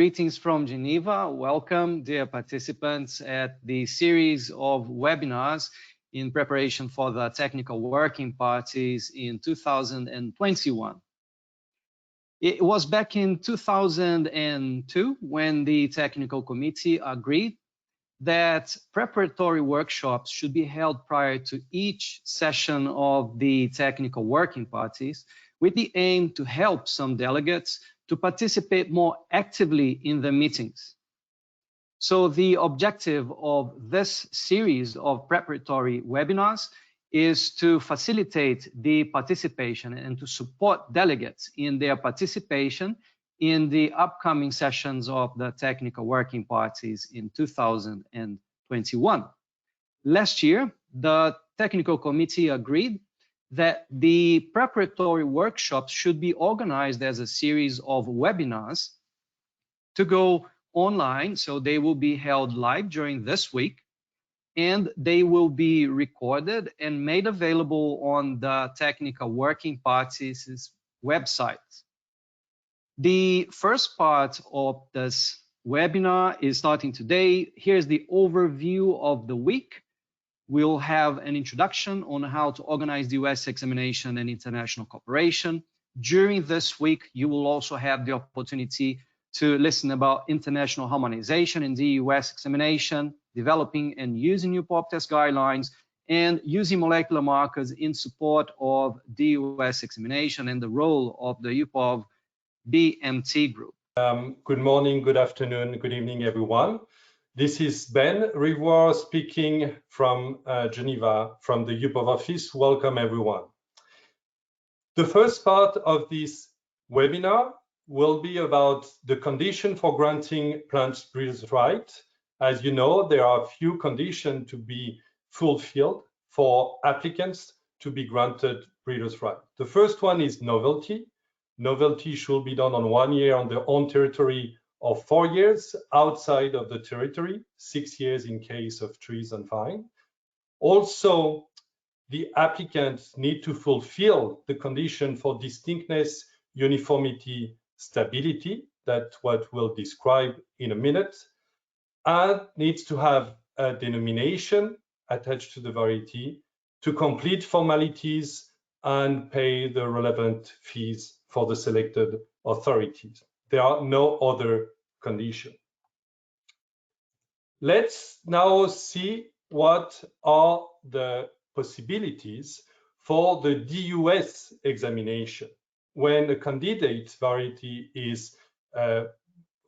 Greetings from Geneva. Welcome, dear participants, at the series of webinars in preparation for the technical working parties in 2021. It was back in 2002 when the technical committee agreed that preparatory workshops should be held prior to each session of the technical working parties, with the aim to help some delegates to participate more actively in the meetings. So the objective of this series of preparatory webinars is to facilitate the participation and to support delegates in their participation in the upcoming sessions of the technical working parties in 2021. Last year, the technical committee agreed that the preparatory workshops should be organized as a series of webinars to go online. So they will be held live during this week, and they will be recorded and made available on the technical working parties website. The first part of this webinar is starting today. Here's the overview of the week. We'll have an introduction on how to organize the US examination and international cooperation. During this week, you will also have the opportunity to listen about international harmonization in the US examination, developing and using UPOV test guidelines, and using molecular markers in support of the US examination and the role of the UPOV BMT group. Good morning, good afternoon, good evening, everyone. This is Ben Rivoire speaking from Geneva, from the UPOV office. Welcome, everyone. The first part of this webinar will be about the condition for granting plant breeders' right. As you know, there are a few conditions to be fulfilled for applicants to be granted breeders' right. The first one is novelty. Novelty should be done on 1 year on their own territory or 4 years outside of the territory, 6 years in case of trees and vine. Also, the applicants need to fulfill the condition for distinctness, uniformity, stability, that's what we'll describe in a minute, and needs to have a denomination attached to the variety to complete formalities and pay the relevant fees for the selected authorities. There are no other conditions. Let's now see what are the possibilities for the DUS examination when a candidate variety is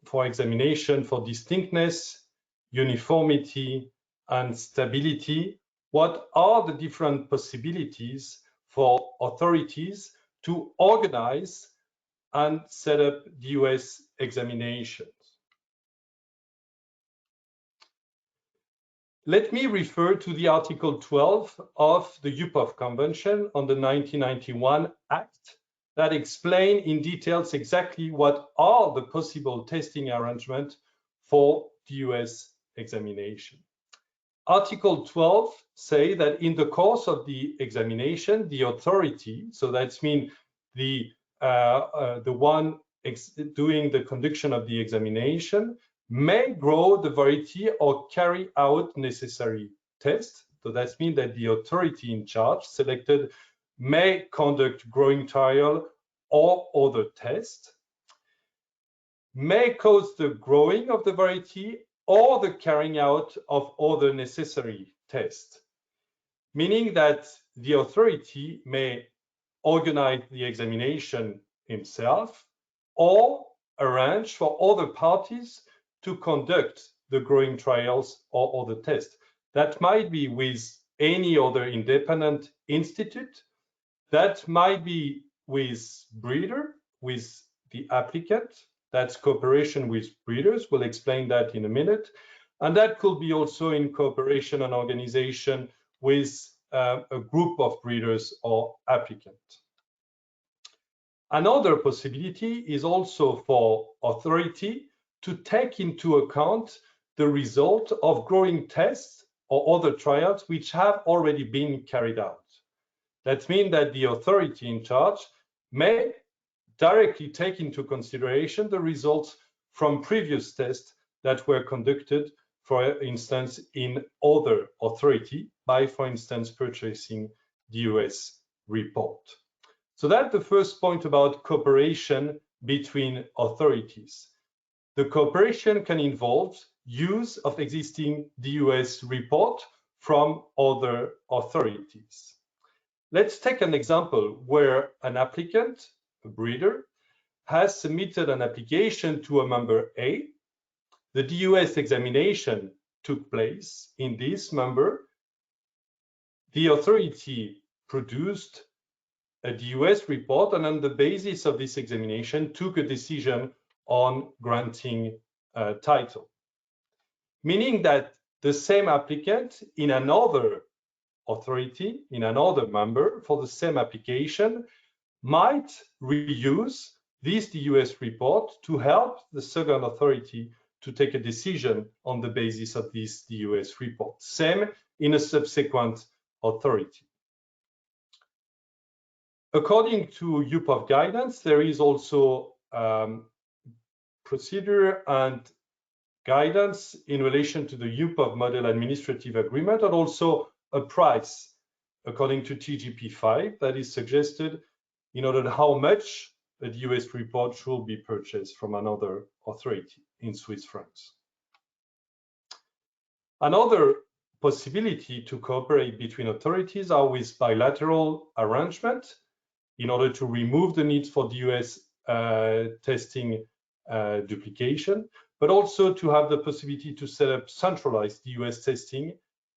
for examination for distinctness, uniformity, and stability. What are the different possibilities for authorities to organize and set up DUS examinations? Let me refer to the Article 12 of the UPOV Convention on the 1991 Act that explain in details exactly what are the possible testing arrangements for DUS examination. Article 12 say that in the course of the examination, the authority, so that means the one doing the conduction of the examination, may grow the variety or carry out necessary tests. So that means that the authority in charge selected may conduct growing trial or other tests, may cause the growing of the variety or the carrying out of other necessary tests, meaning that the authority may organize the examination himself or arrange for other parties to conduct the growing trials or other tests. That might be with any other independent institute. That might be with breeder, with the applicant. That's cooperation with breeders. We'll explain that in a minute. And that could be also in cooperation and organization with a group of breeders or applicant. Another possibility is also for authority to take into account the result of growing tests or other trials which have already been carried out. That means that the authority in charge may directly take into consideration the results from previous tests that were conducted, for instance, in other authority by, for instance, purchasing the US report. So that's the first point about cooperation between authorities. The cooperation can involve use of existing DUS report from other authorities. Let's take an example where an applicant, a breeder, has submitted an application to a member A. The DUS examination took place in this member. The authority produced a DUS report, and on the basis of this examination took a decision on granting a title. Meaning that the same applicant in another authority, in another member for the same application, might reuse this DUS report to help the second authority to take a decision on the basis of this DUS report. Same in a subsequent authority. According to UPOV guidance, there is also procedure and guidance in relation to the UPOV model administrative agreement, and also a price according to TGP5 that is suggested in order to how much a DUS report should be purchased from another authority in Swiss francs. Another possibility to cooperate between authorities are with bilateral arrangement in order to remove the need for DUS testing duplication, but also to have the possibility to set up centralized DUS testing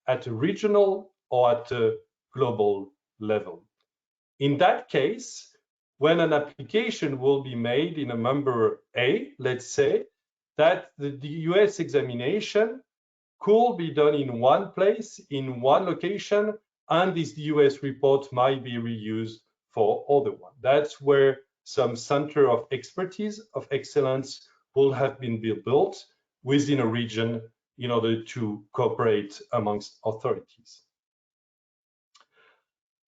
at a regional or at a global level. In that case, when an application will be made in a member A, let's say, that the DUS examination could be done in one place, in one location, and this DUS report might be reused for other one. That's where some center of expertise, of excellence will have been built within a region in order to cooperate amongst authorities.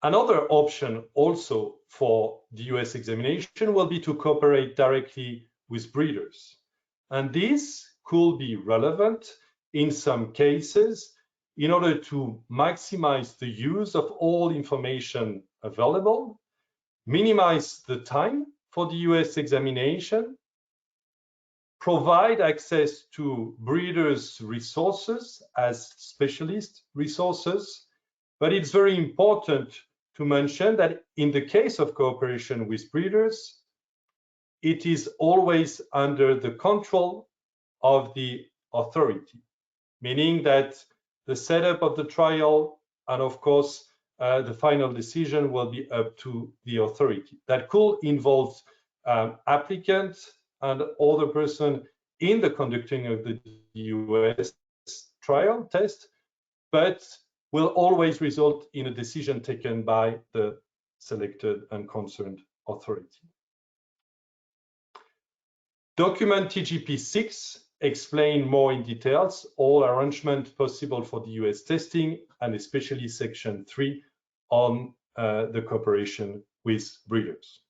Another option also for DUS examination will be to cooperate directly with breeders. And this could be relevant in some cases in order to maximize the use of all information available, minimize the time for DUS examination, provide access to breeders' resources as specialist resources. But it's very important to mention that in the case of cooperation with breeders, it is always under the control of the authority, meaning that the setup of the trial and of course the final decision will be up to the authority. That could involve applicant and other person in the conducting of the US trial test, but will always result in a decision taken by the selected and concerned authority. Document TGP6 explain more in details all arrangements possible for the US testing, and especially section 3 on the cooperation with breeders.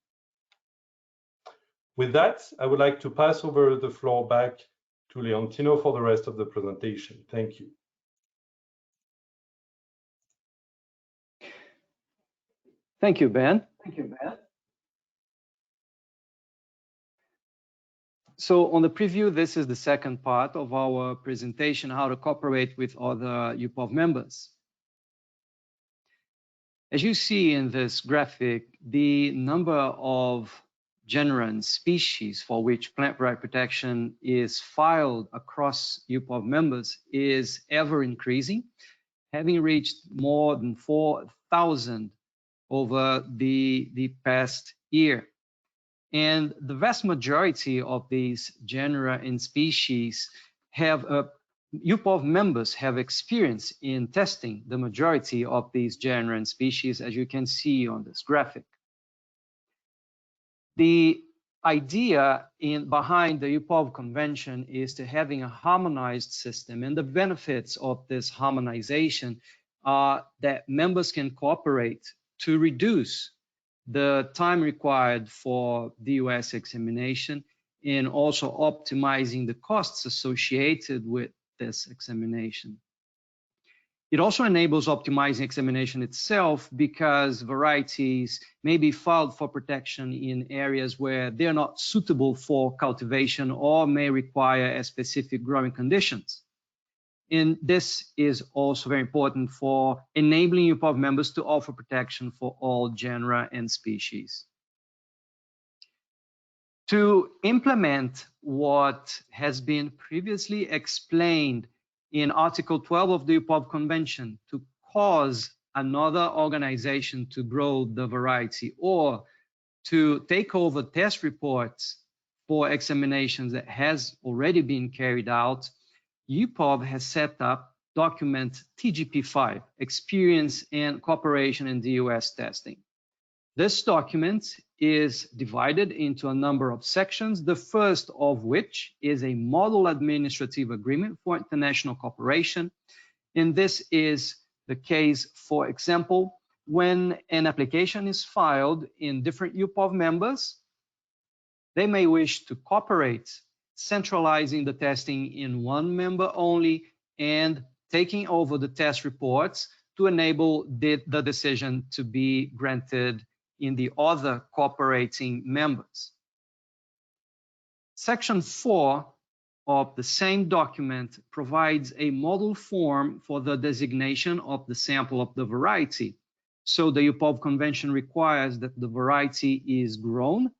With that, I would like to pass over the floor back to Leontino for the rest of the presentation. Thank you. Thank you, Ben. So on the preview, this is the second part of our presentation, how to cooperate with other UPOV members. As you see in this graphic, the number of genera and species for which plant variety protection is filed across UPOV members is ever increasing, having reached more than 4,000 over the past year. And the vast majority of these genera and species have UPOV members have experience in testing the majority of these genera and species, as you can see on this graphic. The idea behind the UPOV Convention is to having a harmonized system, and the benefits of this harmonization are that members can cooperate to reduce the time required for DUS examination and also optimizing the costs associated with this examination. It also enables optimizing examination itself because varieties may be filed for protection in areas where they're not suitable for cultivation or may require a specific growing conditions. And this is also very important for enabling UPOV members to offer protection for all genera and species. To implement what has been previously explained in Article 12 of the UPOV Convention, to cause another organization to grow the variety or to take over test reports for examinations that has already been carried out, UPOV has set up document TGP5, Experience and Cooperation in DUS Testing. This document is divided into a number of sections, the first of which is a model administrative agreement for international cooperation. And this is the case, for example, when an application is filed in different UPOV members, they may wish to cooperate, centralizing the testing in one member only and taking over the test reports to enable the decision to be granted in the other cooperating members. Section 4 of the same document provides a model form for the designation of the sample of the variety. So the UPOV Convention requires that the variety is grown,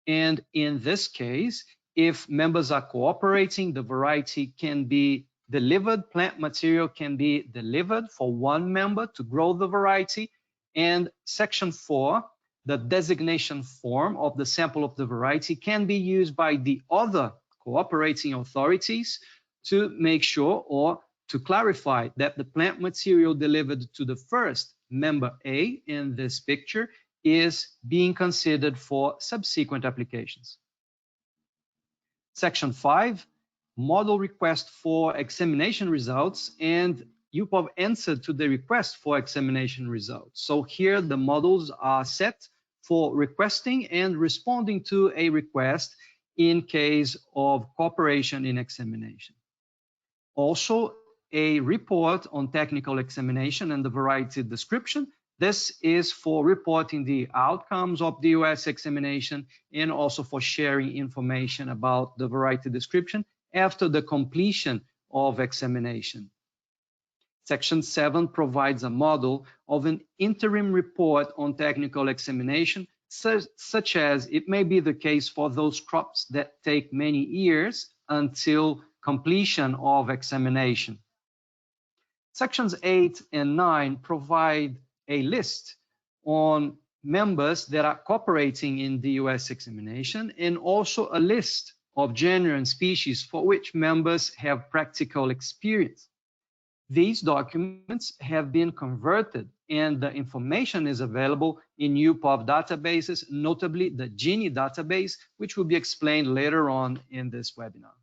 and in this case, if members are cooperating, the variety can be delivered, plant material can be delivered for one member to grow the variety. And Section 4, the designation form of the sample of the variety, can be used by the other cooperating authorities to make sure or to clarify that the plant material delivered to the first member A in this picture is being considered for subsequent applications. Section 5, model request for examination results, and UPOV answered to the request for examination results. So here the models are set for requesting and responding to a request in case of cooperation in examination. Also, a report on technical examination and the variety description. This is for reporting the outcomes of the US examination and also for sharing information about the variety description after the completion of examination. Section 7 provides a model of an interim report on technical examination, such as it may be the case for those crops that take many years until completion of examination. Sections 8 and 9 provide a list on members that are cooperating in the US examination and also a list of genera and species for which members have practical experience. These documents have been converted and the information is available in UPOV databases, notably the GENIE database, which will be explained later on in this webinar.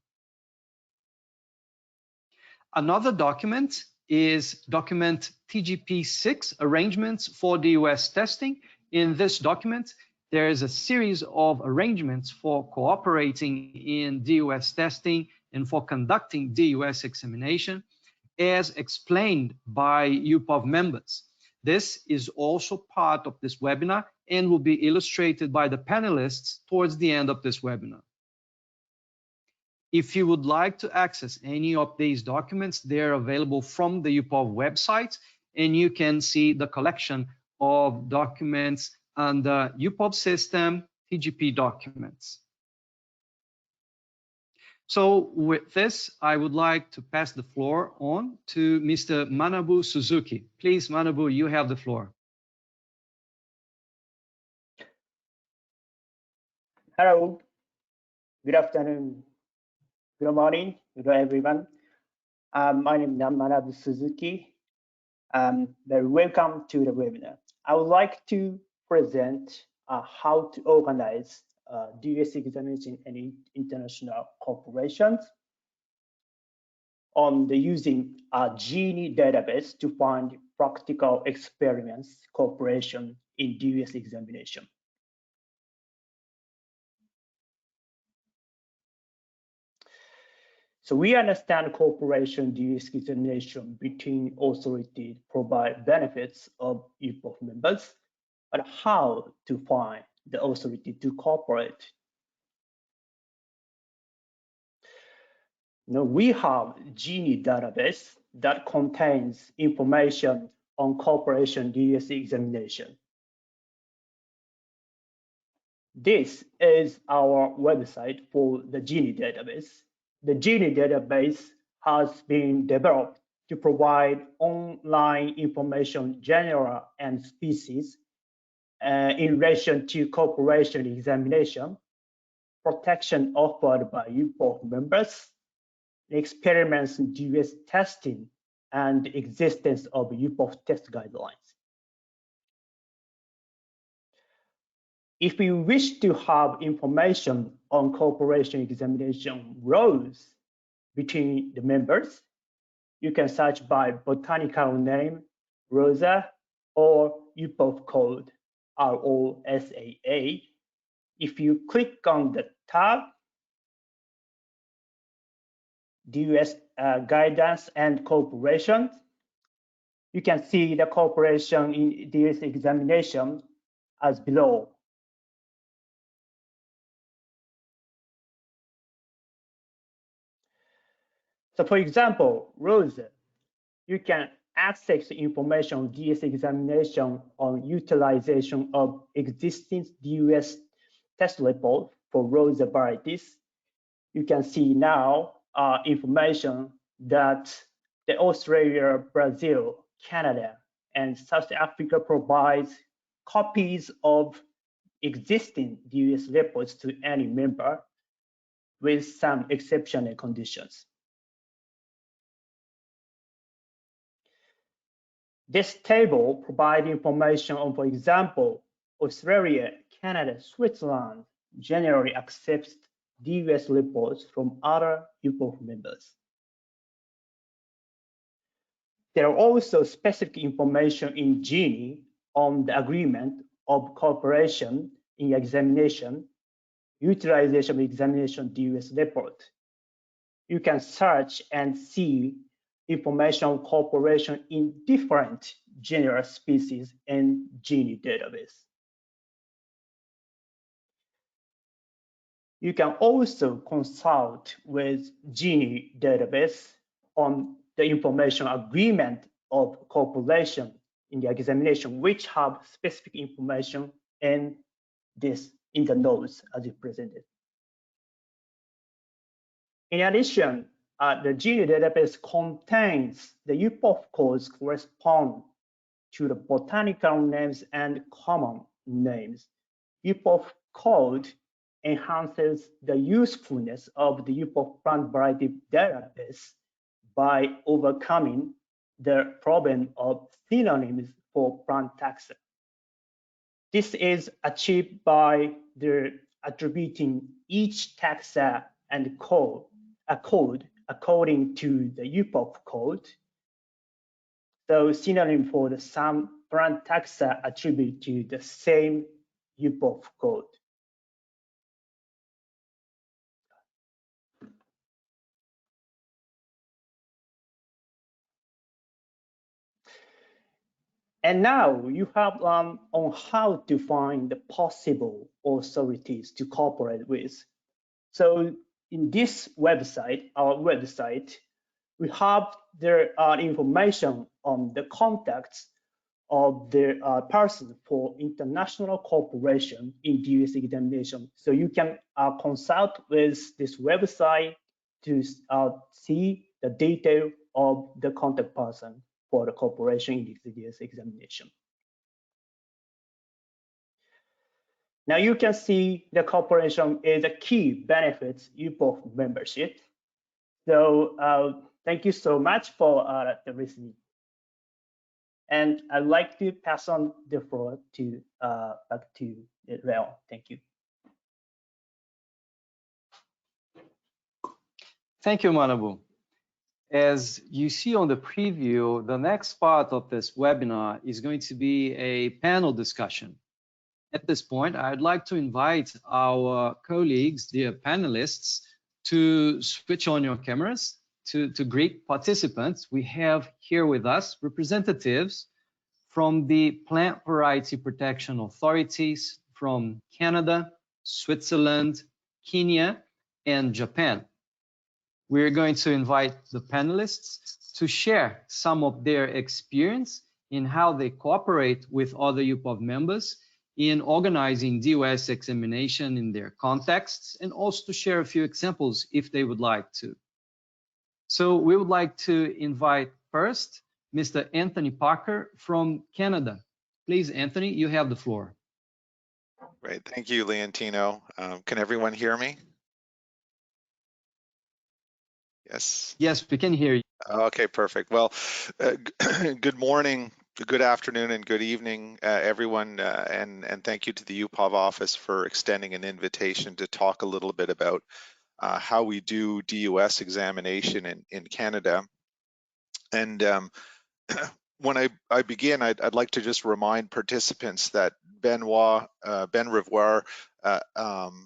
Another document is document TGP6, Arrangements for DUS Testing. In this document, there is a series of arrangements for cooperating in DUS testing and for conducting DUS examination, as explained by UPOV members. This is also part of this webinar and will be illustrated by the panelists towards the end of this webinar. If you would like to access any of these documents, they're available from the UPOV website, and you can see the collection of documents under UPOV system TGP documents. So with this, I would like to pass the floor on to Mr. Manabu Suzuki. Please, Manabu, you have the floor. Hello, good afternoon, good morning, hello everyone. My name is Manabu Suzuki. Very welcome to the webinar. I would like to present how to organize DUS examination and international corporations on the using a GENIE database to find practical experiments cooperation in DUS examination. So we understand cooperation discrimination between authorities provide benefits of UPOV members, but how to find the authority to cooperate? Now we have GENIE database that contains information on cooperation DSC examination. This is our website for the GENIE database. The GENIE database has been developed to provide online information genre and species in relation to cooperation examination, protection offered by UPOV members, experiments in DS testing, and the existence of UPOV test guidelines. If you wish to have information on cooperation examination roles between the members, you can search by botanical name, Rosa, or UPOV code, ROSAA. If you click on the tab, DS guidance and cooperation, you can see the cooperation in DS examination as below. So for example, Rose, you can access information on DS examination on utilization of existing DS test report for Rose varieties. You can see now information that the Australia, Brazil, Canada, and South Africa provides copies of existing DS reports to any member with some exceptional conditions. This table provides information on, for example, Australia, Canada, Switzerland generally accepts DS reports from other UPOV members. There are also specific information in GENIE on the agreement of cooperation in examination, utilization of examination DS report. You can search and see information on cooperation in different genera species in GENIE database. You can also consult with GENIE database on the information agreement of cooperation in the examination, which have specific information in the notes as you presented. In addition, the GENIE database contains the UPOV codes correspond to the botanical names and common names. UPOV code enhances the usefulness of the UPOV plant variety database by overcoming the problem of synonyms for plant taxa. This is achieved by attributing each taxa and a code according to the UPOV code. So synonym for the some plant taxa attribute to the same UPOV code. And now you have on how to find the possible authorities to cooperate with. So in this website, our website, we have the information on the contacts of the person for international cooperation in DS examination. So you can consult with this website to see the detail of the contact person for the cooperation in the DS examination. Now you can see the cooperation is a key benefits UPOV membership. So thank you so much for the listening. And I'd like to pass on the floor to back to Rael. Thank you. Thank you, Manabu. As you see on the preview, the next part of this webinar is going to be a panel discussion. At this point, I'd like to invite our colleagues, dear panelists, to switch on your cameras to greet participants. We have here with us representatives from the Plant Variety Protection Authorities from Canada, Switzerland, Kenya, and Japan. We're going to invite the panelists to share some of their experience in how they cooperate with other UPOV members in organizing DOS examination in their contexts, and also to share a few examples if they would like to. So we would like to invite first Mr. Anthony Parker from Canada. Please, Anthony, you have the floor. Great, thank you, Leontino. Can everyone hear me? Yes. Yes, we can hear you. Okay, perfect. Well, good morning, good afternoon, and good evening, everyone, and thank you to the UPOV office for extending an invitation to talk a little bit about how we do DUS examination in Canada. And when I begin, I'd like to just remind participants that Ben Rivoire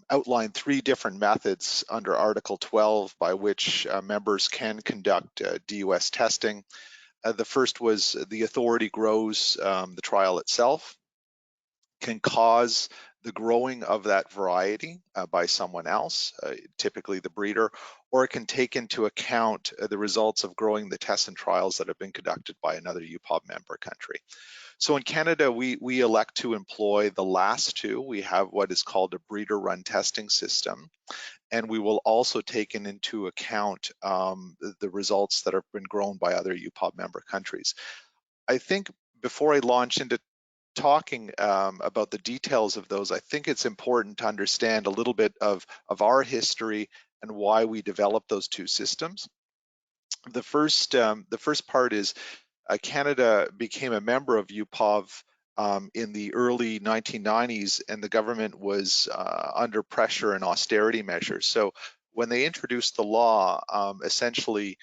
outlined 3 different methods under Article 12 by which members can conduct DUS testing. The first was the authority grows the trial itself, can cause the growing of that variety by someone else, typically the breeder, or it can take into account the results of growing the tests and trials that have been conducted by another UPOV member country. So in Canada, we elect to employ the last 2. We have what is called a breeder-run testing system, and we will also take into account the results that have been grown by other UPOV member countries. I think before I launch into talking about the details of those, I think it's important to understand a little bit of our history and why we developed those 2 systems. The first part is Canada became a member of UPOV in the early 1990s, and the government was under pressure and austerity measures. So when they introduced the law, essentially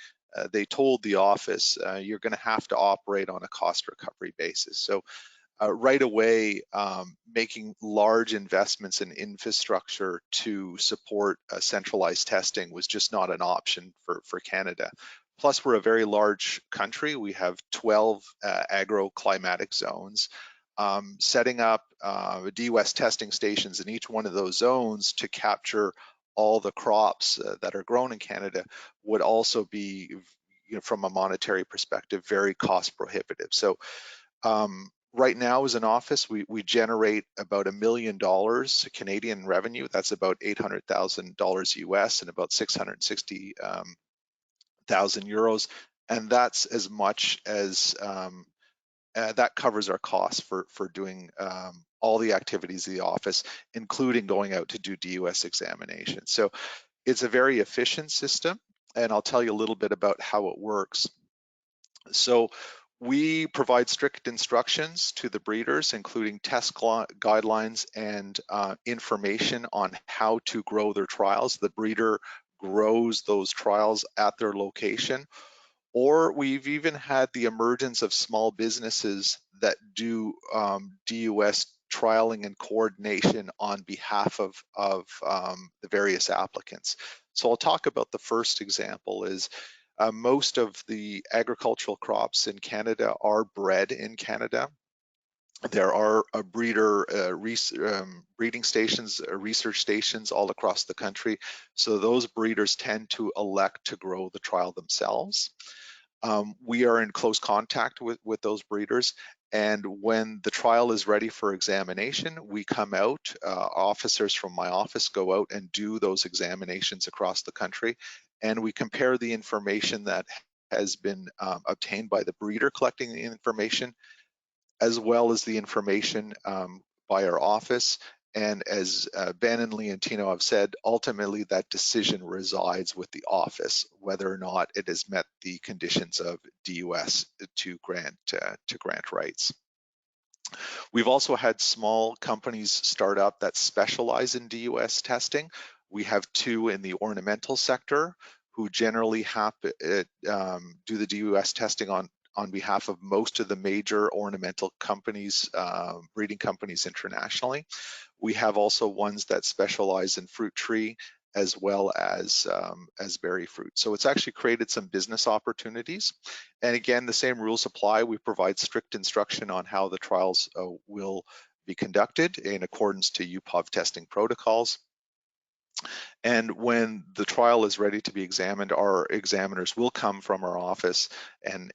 they told the office, you're going to have to operate on a cost recovery basis. So right away, making large investments in infrastructure to support centralized testing was just not an option for Canada. Plus, we're a very large country. We have 12 agroclimatic zones. Setting up DUS testing stations in each one of those zones to capture all the crops that are grown in Canada would also be, from a monetary perspective, very cost prohibitive. So right now as an office, we generate about $1 million Canadian revenue. That's about $800,000 US and about 660,000 euros. And that's as much as that covers our costs for doing all the activities of the office, including going out to do DUS examination. So it's a very efficient system, and I'll tell you a little bit about how it works. So we provide strict instructions to the breeders, including test guidelines and information on how to grow their trials. The breeder grows those trials at their location. Or we've even had the emergence of small businesses that do DUS trialing and coordination on behalf of the various applicants. So I'll talk about the first example is most of the agricultural crops in Canada are bred in Canada. There are breeding stations, research stations all across the country. So those breeders tend to elect to grow the trial themselves. We are in close contact with those breeders. And when the trial is ready for examination, we come out, officers from my office go out and do those examinations across the country. And we compare the information that has been obtained by the breeder collecting the information, as well as the information by our office. And as Ben and Leontino have said, ultimately that decision resides with the office, whether or not it has met the conditions of DUS to grant rights. We've also had small companies start up that specialize in DUS testing. We have 2 in the ornamental sector who generally do the DUS testing on behalf of most of the major ornamental companies, breeding companies internationally. We have also ones that specialize in fruit tree as well as berry fruit. So it's actually created some business opportunities. And again, the same rules apply. We provide strict instruction on how the trials will be conducted in accordance to UPOV testing protocols. And when the trial is ready to be examined, our examiners will come from our office and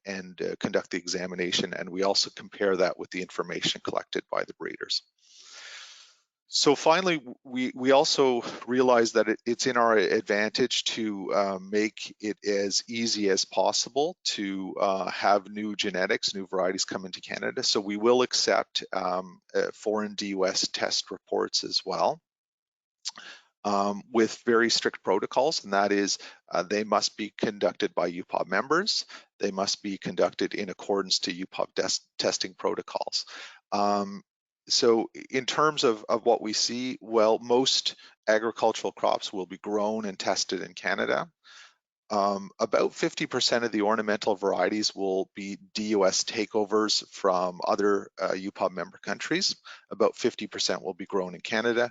conduct the examination, and we also compare that with the information collected by the breeders. So finally, we also realize that it's in our advantage to make it as easy as possible to have new genetics, new varieties come into Canada. So we will accept foreign DUS test reports as well. With very strict protocols, and that is they must be conducted by UPOV members. They must be conducted in accordance to UPOV testing protocols. So in terms of what we see, well, most agricultural crops will be grown and tested in Canada. About 50% of the ornamental varieties will be DUS takeovers from other UPOV member countries. About 50% will be grown in Canada.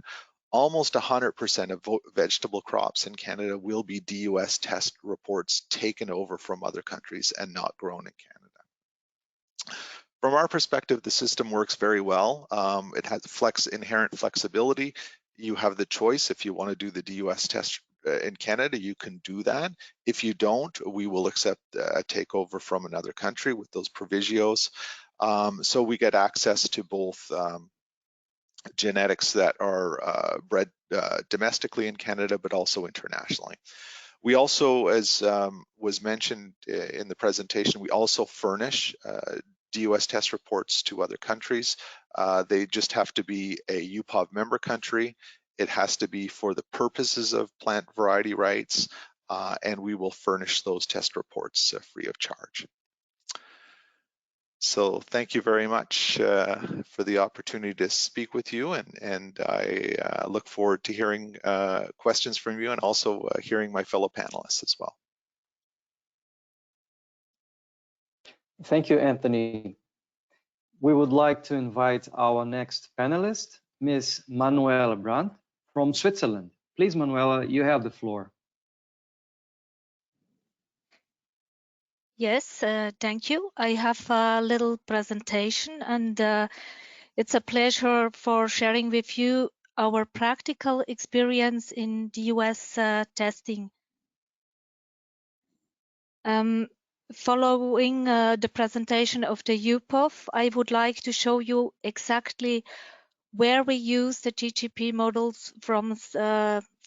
Almost 100% of vegetable crops in Canada will be DUS test reports taken over from other countries and not grown in Canada. From our perspective, the system works very well. It has inherent flexibility. You have the choice. If you want to do the DUS test in Canada, you can do that. If you don't, we will accept a takeover from another country with those provisos. So we get access to both genetics that are bred domestically in Canada, but also internationally. We also, as was mentioned in the presentation, we also furnish DUS test reports to other countries. They just have to be a UPOV member country. It has to be for the purposes of plant variety rights, and we will furnish those test reports free of charge. So thank you very much for the opportunity to speak with you, and I look forward to hearing questions from you and also hearing my fellow panelists as well. Thank you, Anthony. We would like to invite our next panelist, Ms. Manuela Brandt from Switzerland. Please, Manuela, you have the floor. Yes, thank you. I have a little presentation, and it's a pleasure for sharing with you our practical experience in DUS testing. Following the presentation of the UPOV, I would like to show you exactly where we use the GGP models from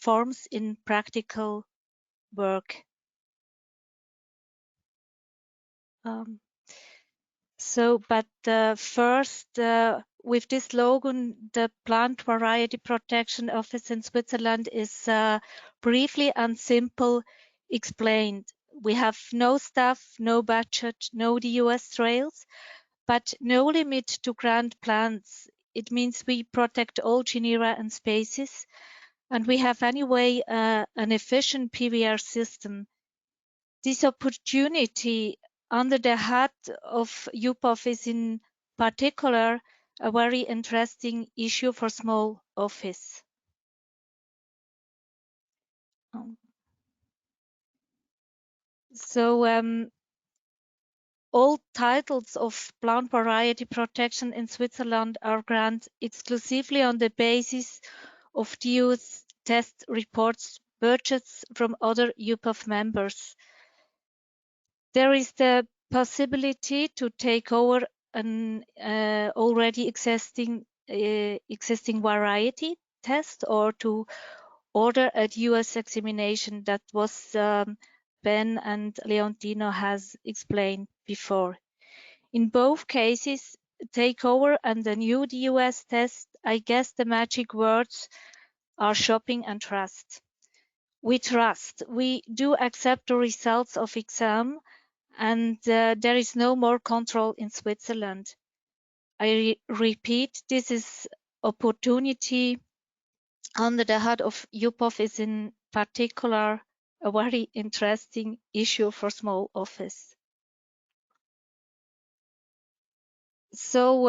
forms in practical work. But first, with this slogan, the Plant Variety Protection Office in Switzerland is briefly and simple explained. We have no staff, no budget, no DUS trails, but no limit to grant plants. It means we protect all genera and species, and we have anyway an efficient PVR system. This opportunity under the hat of UPOV is in particular a very interesting issue for small office. All titles of plant variety protection in Switzerland are granted exclusively on the basis of DUS test reports purchased from other UPOV members. There is the possibility to take over an already existing variety test or to order a DUS examination that was Ben and Leontino has explained before. In both cases, takeover and the new DUS test, I guess the magic words are shopping and trust. We trust. We do accept the results of exam, and there is no more control in Switzerland. I repeat, this is opportunity under the head of UPOV is in particular a very interesting issue for small office. So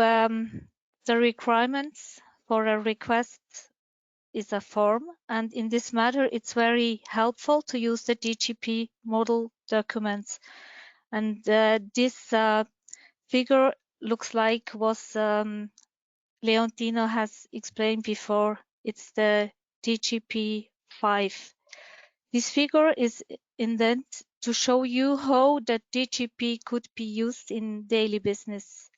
the requirements for a request is a form, and in this matter, it's very helpful to use the DGP model documents. And this figure looks like was Leontino has explained before. It's the DGP5. This figure is intended to show you how the DGP could be used in daily business.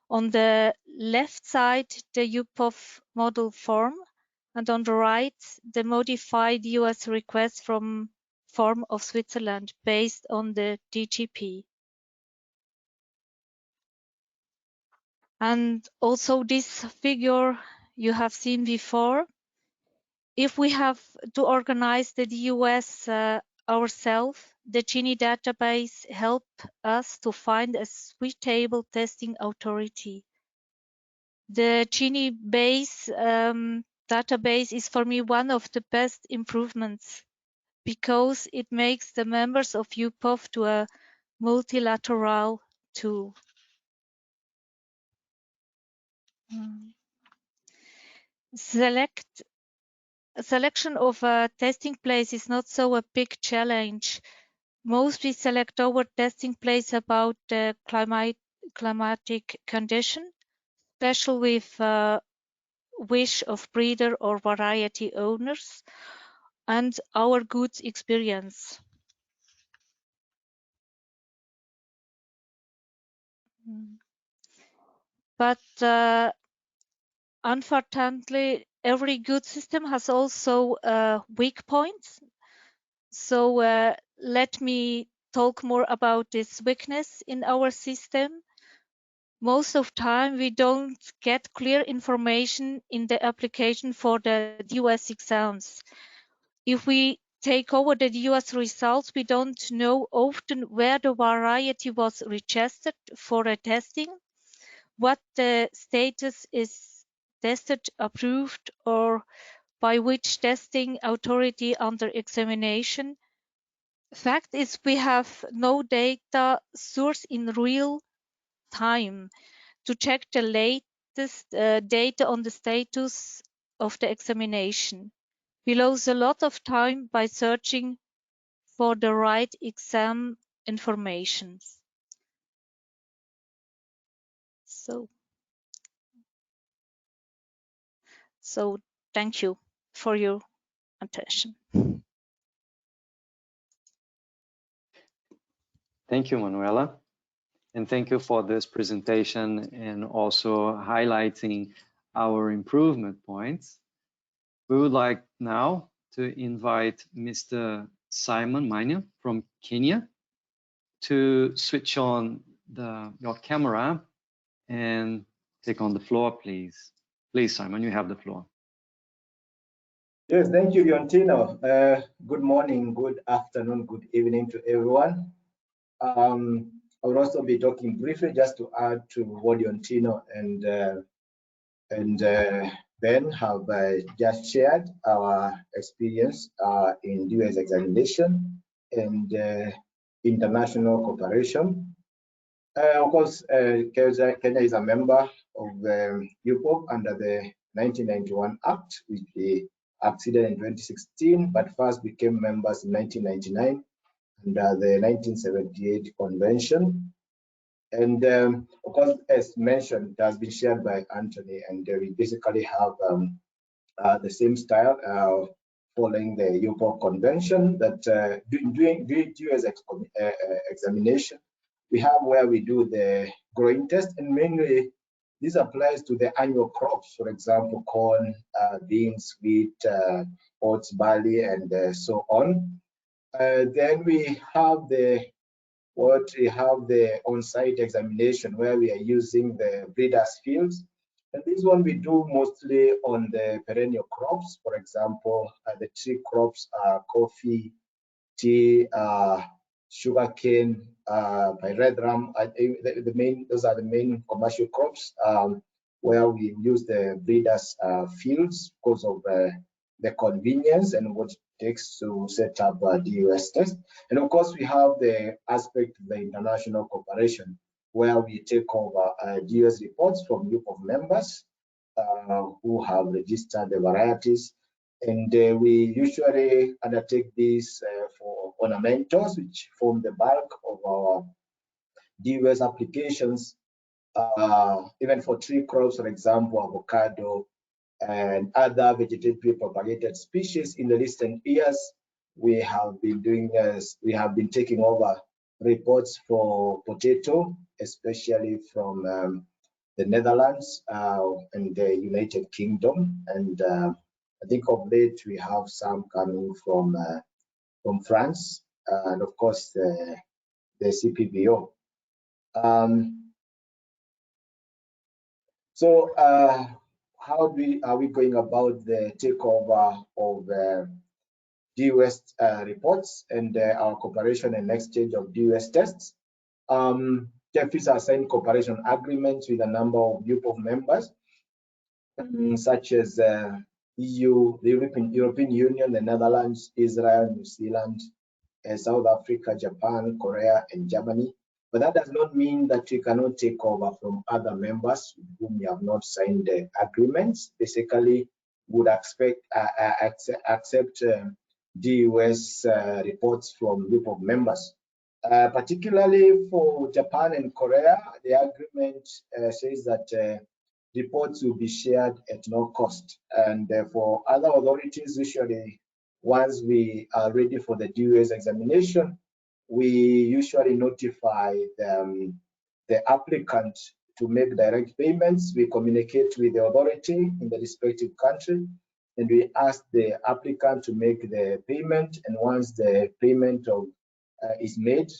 On the left side, the UPOV model form, and on the right, the modified US request from form of Switzerland based on the DGP. And also this figure you have seen before. If we have to organize the DUS ourselves, the GENIE database help us to find a suitable testing authority. The GENIE base database is for me one of the best improvements because it makes the members of UPOV to a multilateral tool. Selection of a testing place is not so a big challenge. Most we select our testing place about the climatic condition, especially with wish of breeder or variety owners, and our good experience. But unfortunately, every good system has also weak points. So let me talk more about this weakness in our system. Most of the time, we don't get clear information in the application for the DUS exams. If we take over the DUS results, we don't know often where the variety was registered for a testing, what the status is tested, approved, or by which testing authority under examination. Fact is, we have no data source in real time to check the latest data on the status of the examination. We lose a lot of time by searching for the right exam information. So thank you for your attention. Thank you, Manuela. And thank you for this presentation and also highlighting our improvement points. We would like now to invite Mr. Simon Mania from Kenya to switch on your camera and take on the floor, please. Please, Simon, you have the floor. Yes, thank you, Leontino. Good morning, good afternoon, good evening to everyone. I will also be talking briefly just to add to what Leontino and Ben have just shared our experience in US examination and international cooperation. Of course, Kenya is a member of UPOV under the 1991 Act, which we acceded in 2016, but first became members in 1999 under the 1978 Convention. And of course, as mentioned, it has been shared by Anthony, and we basically have the same style following the UPOV Convention that during US examination, we have where we do the growing test, and mainly this applies to the annual crops, for example, corn, beans, wheat, oats, barley, and so on. Then we have the on-site examination where we are using the breeders' fields. And this one we do mostly on the perennial crops. For example, the tree crops are coffee, tea, sugarcane, pyrethrum. Those are the main commercial crops where we use the breeders' fields because of the convenience and what it takes to set up a DUS test. And of course, we have the aspect of the international cooperation, where we take over DUS reports from UPOV members who have registered the varieties And we usually undertake this for ornamentals, which form the bulk of our DOS applications, even for tree crops, for example, avocado and other vegetatively propagated species. In the recent years, we have been taking over reports for potato, especially from the Netherlands and the United Kingdom, and I think of late we have some coming from France, and of course the CPBO. So how are we going about the takeover of DOS reports and our cooperation and exchange of DOS tests? TEFIs are signed cooperation agreements with a number of UPOV members, such as EU, the European Union, the Netherlands, Israel, New Zealand, South Africa, Japan, Korea, and Germany. But that does not mean that we cannot take over from other members with whom we have not signed the agreements. Basically, would accept DOS reports from UPOV members. Particularly for Japan and Korea, the agreement says that reports will be shared at no cost. And for other authorities, usually once we are ready for the DOS examination, we usually notify the applicant to make direct payments. We communicate with the authority in the respective country, and we ask the applicant to make the payment. And once the payment is made,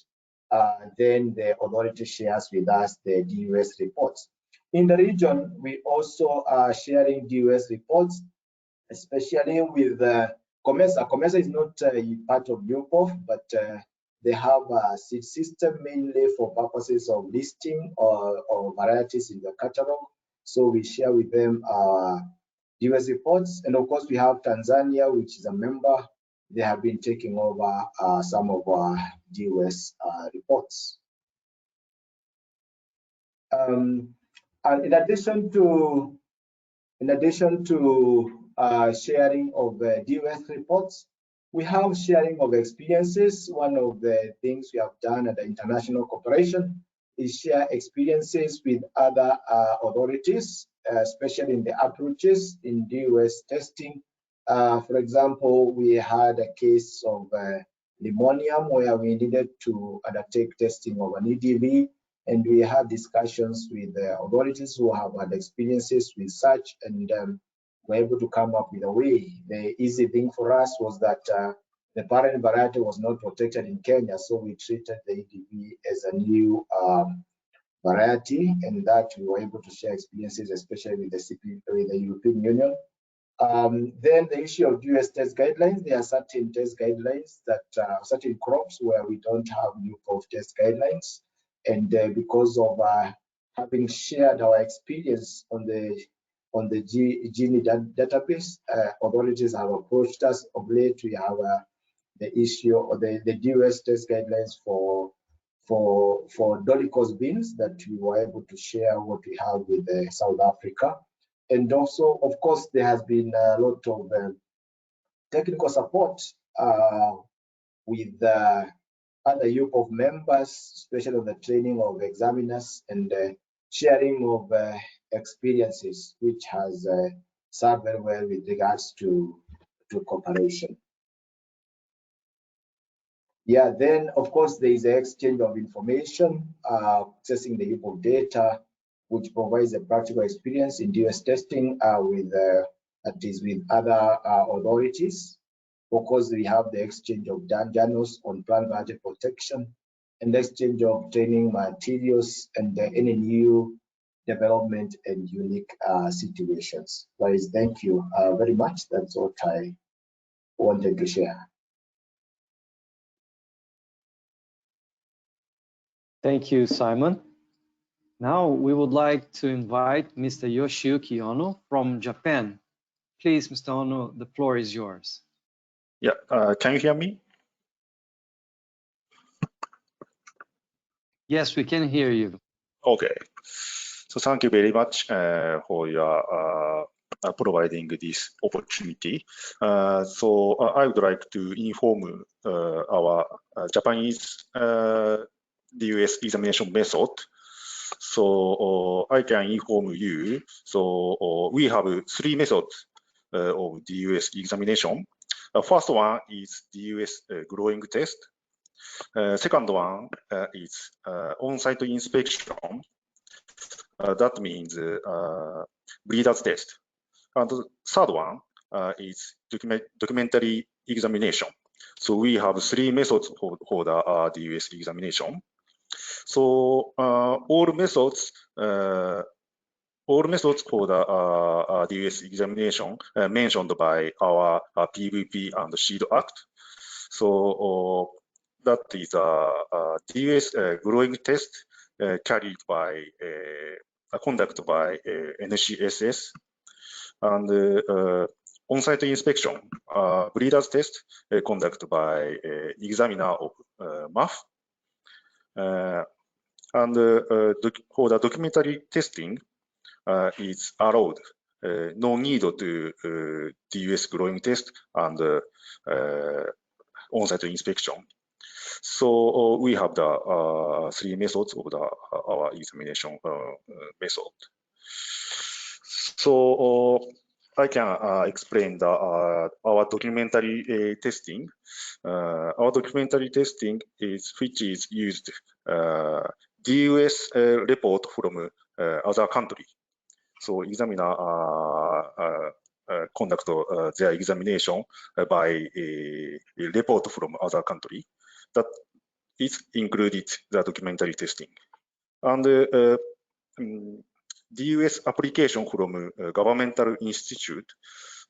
then the authority shares with us the DOS reports. In the region, we also are sharing DOS reports, especially with COMESA. COMESA is not part of UPOV, but they have a seed system mainly for purposes of listing or varieties in the catalog. So we share with them DOS reports. And of course, we have Tanzania, which is a member. They have been taking over some of our DOS reports. And in addition to sharing of DOS reports, we have sharing of experiences. One of the things we have done at the international cooperation is share experiences with other authorities, especially in the approaches in DOS testing. For example, we had a case of limonium where we needed to undertake testing of an EDV, and we had discussions with the authorities who have had experiences with such, and were able to come up with a way. The easy thing for us was that the parent variety was not protected in Kenya, so we treated the EDV as a new variety, and that we were able to share experiences, especially with the European Union. Then the issue of US test guidelines. There are certain test guidelines that certain crops where we don't have UPOV test guidelines, and because of having shared our experience on the GENIE database, authorities have approached us. Of late, we have the issue of the DOS test guidelines for dolichos beans that we were able to share what we have with South Africa. And also, of course, there has been a lot of technical support with other UPOV members, especially on the training of examiners and sharing of experiences, which has served very well with regards to cooperation. Yeah, then of course there is the exchange of information, accessing the UPOV data, which provides a practical experience in DOS testing with other authorities. Of course, we have the exchange of Genus on plant variety protection, and the exchange of training materials and any new development and unique situations. Guys, thank you very much. That's what I wanted to share. Thank you, Simon. Now we would like to invite Mr. Yoshiyuki Ono from Japan. Please, Mr. Ono, the floor is yours. Yeah, can you hear me? Yes, we can hear you. Okay. So thank you very much for your providing this opportunity. So I would like to inform our Japanese DUS examination method. So I can inform you. So we have 3 methods of DUS examination. First one is DUS growing test. Second one is on-site inspection. That means breeder's test. And the third one is documentary examination. So we have 3 methods for the DUS examination. So all methods for the DUS examination mentioned by our PVP and SHIELD Act. So that is a DUS growing test carried by conducted by NCSS, and on-site inspection, breeder's test conducted by examiner of MAF. And for the documentary testing is allowed, no need to DUS growing test and on-site inspection. So we have the 3 methods of our examination method. So I can explain our documentary testing. Our documentary testing which is used DUS report from other country. So examiner conduct their examination by a report from other country. That is included the documentary testing. And DUS application from governmental institute.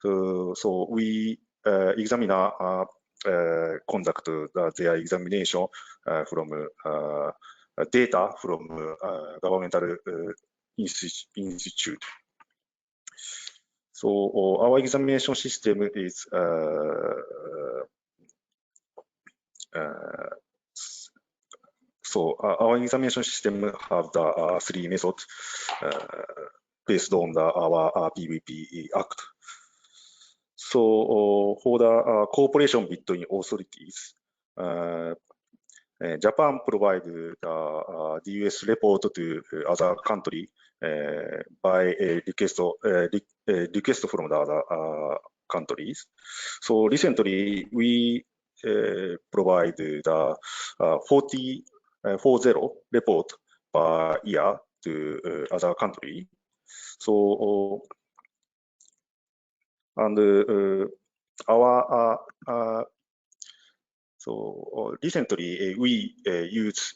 So we examiner conduct their examination from data from governmental institute. So our examination system is our examination system have the 3 methods based on our PVP Act. So for the cooperation between authorities, Japan provide the DUS report to other country by a request from the other countries. So recently we provide the 40 report per year to other country. So and so recently we use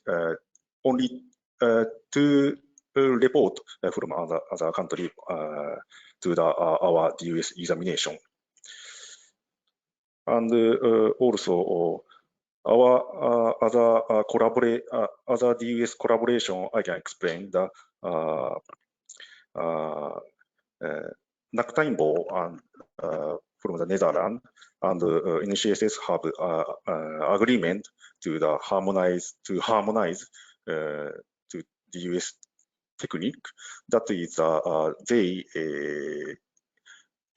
only 2 report from other country to our DUS examination. And also our other DUS collaboration, I can explain the NACTIMBO and from the Netherlands and NCSS have agreement to harmonize to DUS technique. That is they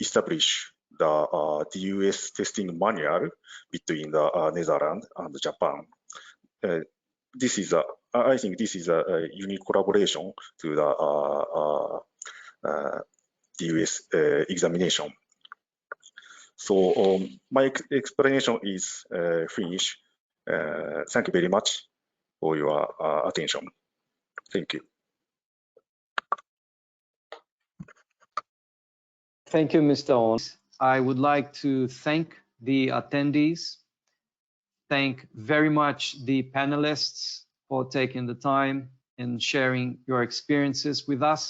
establish the DUS testing manual between the Netherlands and Japan. This is I think this is a unique collaboration to the DUS examination. So my explanation is finished. Thank you very much for your attention. Thank you. Thank you, Mr. On. I would like to thank the attendees, thank very much the panelists for taking the time and sharing your experiences with us.